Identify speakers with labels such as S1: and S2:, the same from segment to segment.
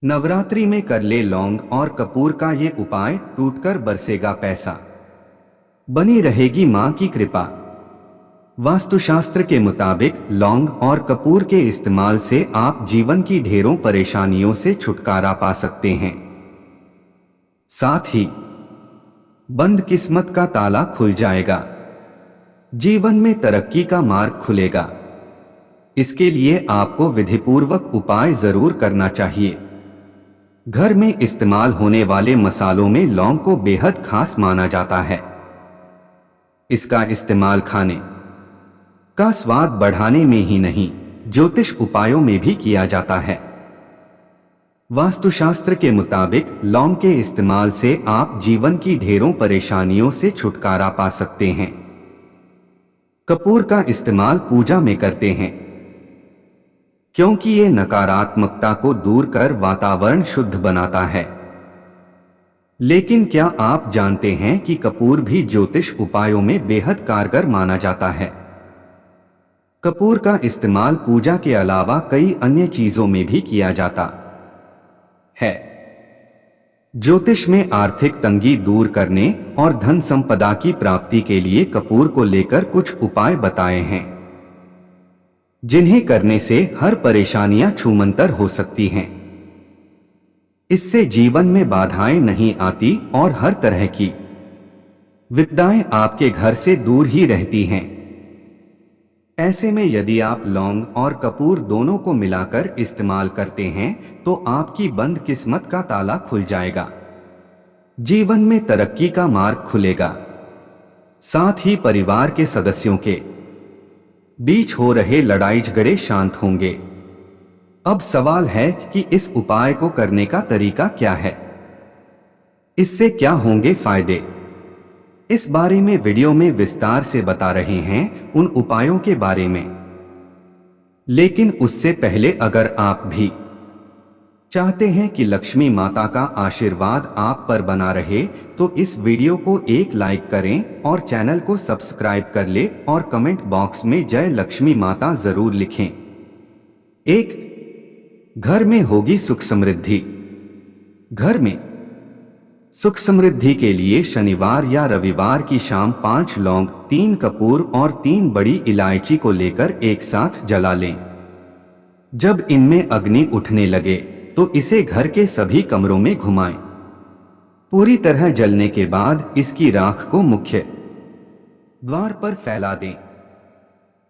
S1: नवरात्रि में कर ले लौंग और कपूर का ये उपाय, टूटकर बरसेगा पैसा, बनी रहेगी मां की कृपा। वास्तुशास्त्र के मुताबिक लौंग और कपूर के इस्तेमाल से आप जीवन की ढेरों परेशानियों से छुटकारा पा सकते हैं। साथ ही बंद किस्मत का ताला खुल जाएगा, जीवन में तरक्की का मार्ग खुलेगा। इसके लिए आपको विधिपूर्वक उपाय जरूर करना चाहिए। घर में इस्तेमाल होने वाले मसालों में लौंग को बेहद खास माना जाता है। इसका इस्तेमाल खाने का स्वाद बढ़ाने में ही नहीं, ज्योतिष उपायों में भी किया जाता है। वास्तुशास्त्र के मुताबिक लौंग के इस्तेमाल से आप जीवन की ढेरों परेशानियों से छुटकारा पा सकते हैं। कपूर का इस्तेमाल पूजा में करते हैं, क्योंकि ये नकारात्मकता को दूर कर वातावरण शुद्ध बनाता है। लेकिन क्या आप जानते हैं कि कपूर भी ज्योतिष उपायों में बेहद कारगर माना जाता है? कपूर का इस्तेमाल पूजा के अलावा कई अन्य चीजों में भी किया जाता है। ज्योतिष में आर्थिक तंगी दूर करने और धन संपदा की प्राप्ति के लिए कपूर को लेकर कुछ उपाय बताए हैं, जिन्हें करने से हर परेशानियां छूमंतर हो सकती हैं। इससे जीवन में बाधाएं नहीं आती और हर तरह की विपदाएं आपके घर से दूर ही रहती हैं। ऐसे में यदि आप लौंग और कपूर दोनों को मिलाकर इस्तेमाल करते हैं तो आपकी बंद किस्मत का ताला खुल जाएगा, जीवन में तरक्की का मार्ग खुलेगा। साथ ही परिवार के सदस्यों के बीच हो रहे लड़ाई झगड़े शांत होंगे। अब सवाल है कि इस उपाय को करने का तरीका क्या है, इससे क्या होंगे फायदे। इस बारे में वीडियो में विस्तार से बता रहे हैं उन उपायों के बारे में। लेकिन उससे पहले अगर आप भी चाहते हैं कि लक्ष्मी माता का आशीर्वाद आप पर बना रहे तो इस वीडियो को एक लाइक करें और चैनल को सब्सक्राइब कर ले और कमेंट बॉक्स में जय लक्ष्मी माता जरूर लिखें। 1. घर में होगी सुख समृद्धि। घर में सुख समृद्धि के लिए शनिवार या रविवार की शाम 5 लौंग, 3 कपूर और 3 बड़ी इलायची को लेकर एक साथ जला लें। जब इनमें अग्नि उठने लगे तो इसे घर के सभी कमरों में घुमाएं। पूरी तरह जलने के बाद इसकी राख को मुख्य द्वार पर फैला दें।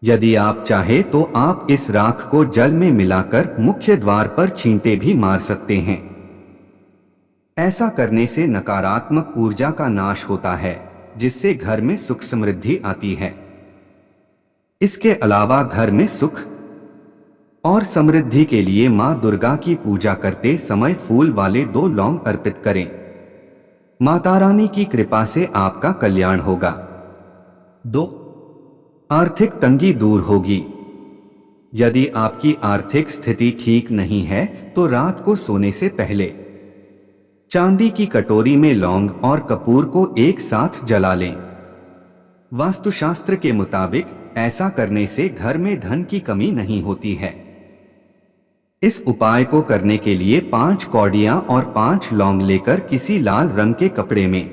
S1: यदि आप चाहे तो आप इस राख को जल में मिलाकर मुख्य द्वार पर छींटे भी मार सकते हैं। ऐसा करने से नकारात्मक ऊर्जा का नाश होता है, जिससे घर में सुख समृद्धि आती है। इसके अलावा घर में सुख और समृद्धि के लिए मां दुर्गा की पूजा करते समय फूल वाले 2 लौंग अर्पित करें। माता रानी की कृपा से आपका कल्याण होगा। 2. आर्थिक तंगी दूर होगी। यदि आपकी आर्थिक स्थिति ठीक नहीं है तो रात को सोने से पहले चांदी की कटोरी में लौंग और कपूर को एक साथ जला लें। वास्तुशास्त्र के मुताबिक ऐसा करने से घर में धन की कमी नहीं होती है। इस उपाय को करने के लिए 5 कौड़ियां और 5 लौंग लेकर किसी लाल रंग के कपड़े में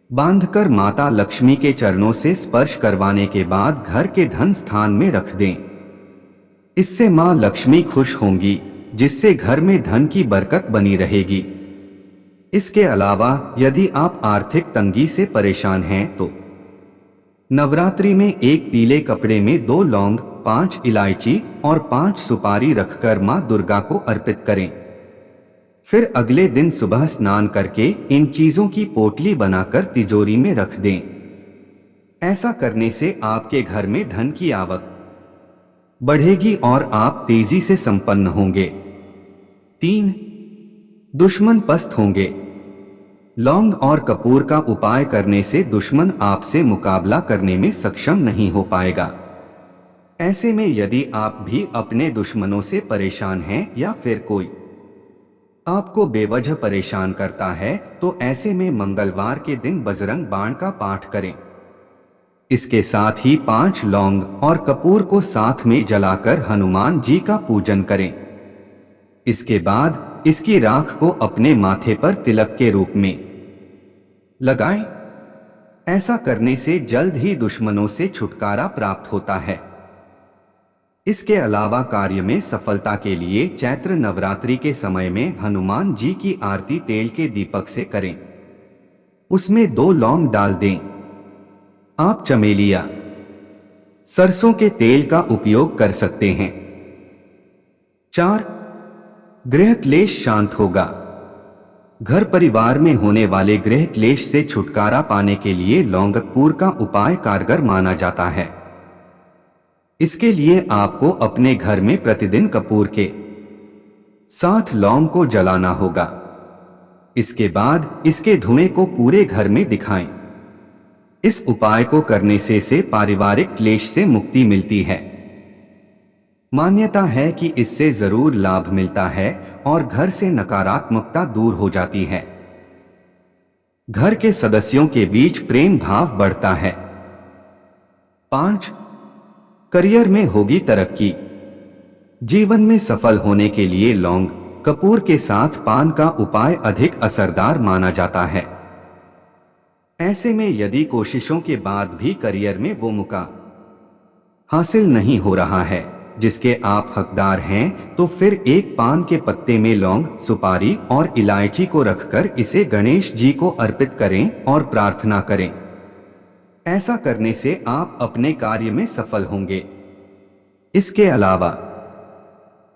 S1: बांधकर माता लक्ष्मी के चरणों से स्पर्श करवाने के बाद घर के धन स्थान में रख दें। इससे मां लक्ष्मी खुश होंगी, जिससे घर में धन की बरकत बनी रहेगी। इसके अलावा यदि आप आर्थिक तंगी से परेशान हैं तो नवरात्रि में एक पीले कपड़े में 2 लौंग, 5 इलायची और 5 सुपारी रखकर मां दुर्गा को अर्पित करें। फिर अगले दिन सुबह स्नान करके इन चीजों की पोटली बनाकर तिजोरी में रख दें। ऐसा करने से आपके घर में धन की आवक बढ़ेगी और आप तेजी से संपन्न होंगे। 3. दुश्मन पस्त होंगे। लौंग और कपूर का उपाय करने से दुश्मन आपसे मुकाबला करने में सक्षम नहीं हो पाएगा। ऐसे में यदि आप भी अपने दुश्मनों से परेशान हैं या फिर कोई आपको बेवजह परेशान करता है तो ऐसे में मंगलवार के दिन बजरंग बाण का पाठ करें। इसके साथ ही 5 लौंग और कपूर को साथ में जलाकर हनुमान जी का पूजन करें। इसके बाद इसकी राख को अपने माथे पर तिलक के रूप में लगाएं। ऐसा करने से जल्द ही दुश्मनों से छुटकारा प्राप्त होता है। इसके अलावा कार्य में सफलता के लिए चैत्र नवरात्रि के समय में हनुमान जी की आरती तेल के दीपक से करें। उसमें 2 लौंग डाल दें। आप चमेलिया, सरसों के तेल का उपयोग कर सकते हैं। 4. गृह क्लेश शांत होगा। घर परिवार में होने वाले गृह क्लेश से छुटकारा पाने के लिए लौंग कपूर का उपाय कारगर माना जाता है। इसके लिए आपको अपने घर में प्रतिदिन कपूर के साथ लौंग को जलाना होगा। इसके बाद इसके धुएं को पूरे घर में दिखाएं। इस उपाय को करने से पारिवारिक क्लेश से मुक्ति मिलती है। मान्यता है कि इससे जरूर लाभ मिलता है और घर से नकारात्मकता दूर हो जाती है। घर के सदस्यों के बीच प्रेम भाव बढ़ता है। 5. करियर में होगी तरक्की। जीवन में सफल होने के लिए लौंग कपूर के साथ पान का उपाय अधिक असरदार माना जाता है। ऐसे में यदि कोशिशों के बाद भी करियर में वो मुकाम हासिल नहीं हो रहा है जिसके आप हकदार हैं, तो फिर एक पान के पत्ते में लौंग, सुपारी और इलायची को रखकर इसे गणेश जी को अर्पित करें और प्रार्थना करें। ऐसा करने से आप अपने कार्य में सफल होंगे। इसके अलावा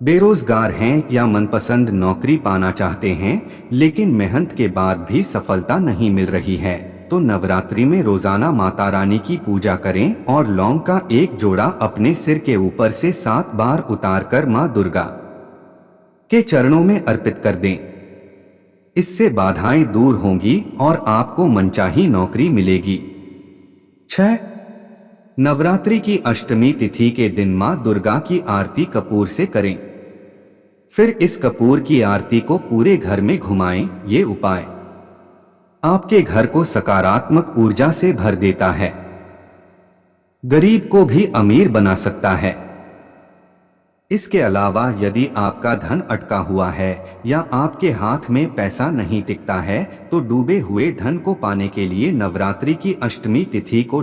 S1: बेरोजगार हैं या मनपसंद नौकरी पाना चाहते हैं लेकिन मेहनत के बाद भी सफलता नहीं मिल रही है, तो नवरात्रि में रोजाना माता रानी की पूजा करें और लौंग का एक जोड़ा अपने सिर के ऊपर से 7 बार उतारकर मां दुर्गा के चरणों में अर्पित कर दें। इससे बाधाएं दूर होंगी और आपको मनचाही नौकरी मिलेगी। 6. नवरात्रि की अष्टमी तिथि के दिन मां दुर्गा की आरती कपूर से करें। फिर इस कपूर की आरती को पूरे घर में घुमाएं। ये उपाय आपके घर को सकारात्मक ऊर्जा से भर देता है, गरीब को भी अमीर बना सकता है। इसके अलावा यदि आपका धन अटका हुआ है या आपके हाथ में पैसा नहीं टिकता है, तो डूबे हुए धन को पाने के लिए नवरात्रि की अष्टमी तिथि को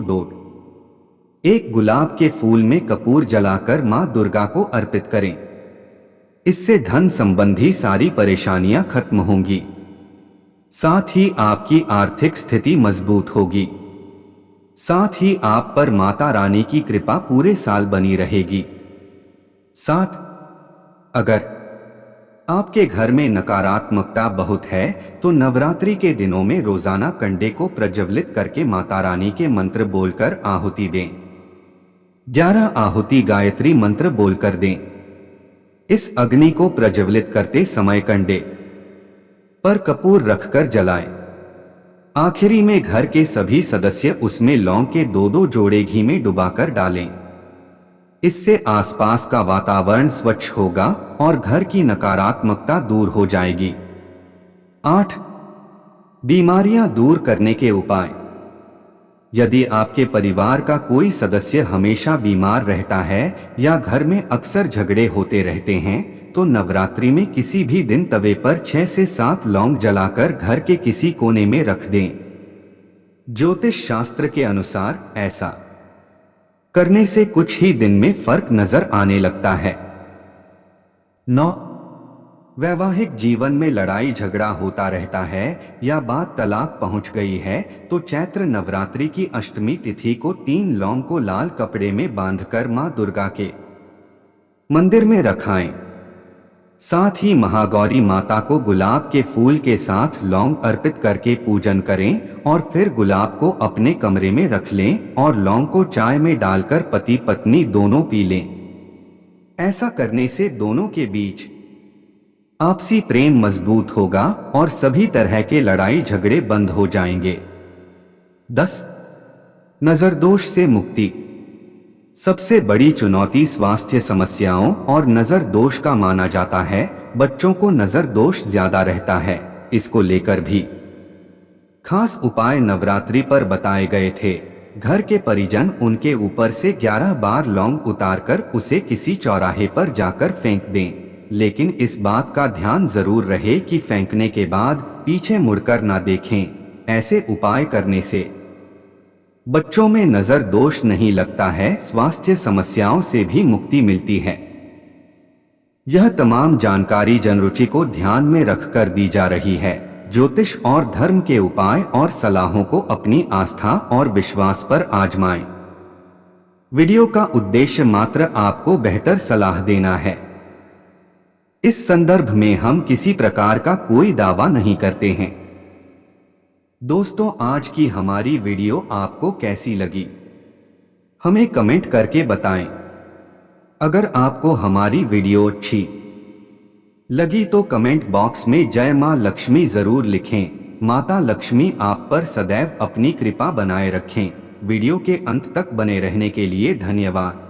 S1: एक गुलाब के फूल में कपूर जलाकर मां दुर्गा को अर्पित करें। इससे धन संबंधी सारी परेशानियां खत्म होंगी। साथ ही आपकी आर्थिक स्थिति मजबूत होगी। साथ ही आप पर माता रानी की कृपा पूरे साल बनी रहेगी। 7. अगर आपके घर में नकारात्मकता बहुत है तो नवरात्रि के दिनों में रोजाना कंडे को प्रज्वलित करके माता रानी के मंत्र बोलकर आहुति दें। 11 आहुति गायत्री मंत्र बोलकर दें। इस अग्नि को प्रज्वलित करते समय कंडे पर कपूर रखकर जलाएं। आखिरी में घर के सभी सदस्य उसमें लौंग के 2-2 जोड़े घी में डुबाकर डालें। इससे आसपास का वातावरण स्वच्छ होगा और घर की नकारात्मकता दूर हो जाएगी। 8. बीमारियां दूर करने के उपाय। यदि आपके परिवार का कोई सदस्य हमेशा बीमार रहता है या घर में अक्सर झगड़े होते रहते हैं, तो नवरात्रि में किसी भी दिन तवे पर 6 से 7 लौंग जलाकर घर के किसी कोने में रख दें। ज्योतिष शास्त्र के अनुसार ऐसा करने से कुछ ही दिन में फर्क नजर आने लगता है। 9. वैवाहिक जीवन में लड़ाई झगड़ा होता रहता है या बात तलाक पहुंच गई है, तो चैत्र नवरात्रि की अष्टमी तिथि को 3 लौंग को लाल कपड़े में बांधकर मां दुर्गा के मंदिर में रखाएं। साथ ही महागौरी माता को गुलाब के फूल के साथ लौंग अर्पित करके पूजन करें और फिर गुलाब को अपने कमरे में रख लें और लौंग को चाय में डालकर पति पत्नी दोनों पी लें। ऐसा करने से दोनों के बीच आपसी प्रेम मजबूत होगा और सभी तरह के लड़ाई झगड़े बंद हो जाएंगे। 10. नजर दोष से मुक्ति। सबसे बड़ी चुनौती स्वास्थ्य समस्याओं और नजर दोष का माना जाता है। बच्चों को नजर दोष ज्यादा रहता है, इसको लेकर भी खास उपाय नवरात्रि पर बताए गए थे। घर के परिजन उनके ऊपर से 11 बार लौंग उतारकर उसे किसी चौराहे पर जाकर फेंक दें। लेकिन इस बात का ध्यान जरूर रहे कि फेंकने के बाद पीछे मुड़कर ना देखें। ऐसे उपाय करने से बच्चों में नजर दोष नहीं लगता है, स्वास्थ्य समस्याओं से भी मुक्ति मिलती है। यह तमाम जानकारी जनरुचि को ध्यान में रखकर दी जा रही है। ज्योतिष और धर्म के उपाय और सलाहों को अपनी आस्था और विश्वास पर आजमाएं। वीडियो का उद्देश्य मात्र आपको बेहतर सलाह देना है। इस संदर्भ में हम किसी प्रकार का कोई दावा नहीं करते हैं। दोस्तों, आज की हमारी वीडियो आपको कैसी लगी हमें कमेंट करके बताएं। अगर आपको हमारी वीडियो अच्छी लगी तो कमेंट बॉक्स में जय मां लक्ष्मी जरूर लिखें। माता लक्ष्मी आप पर सदैव अपनी कृपा बनाए रखें। वीडियो के अंत तक बने रहने के लिए धन्यवाद।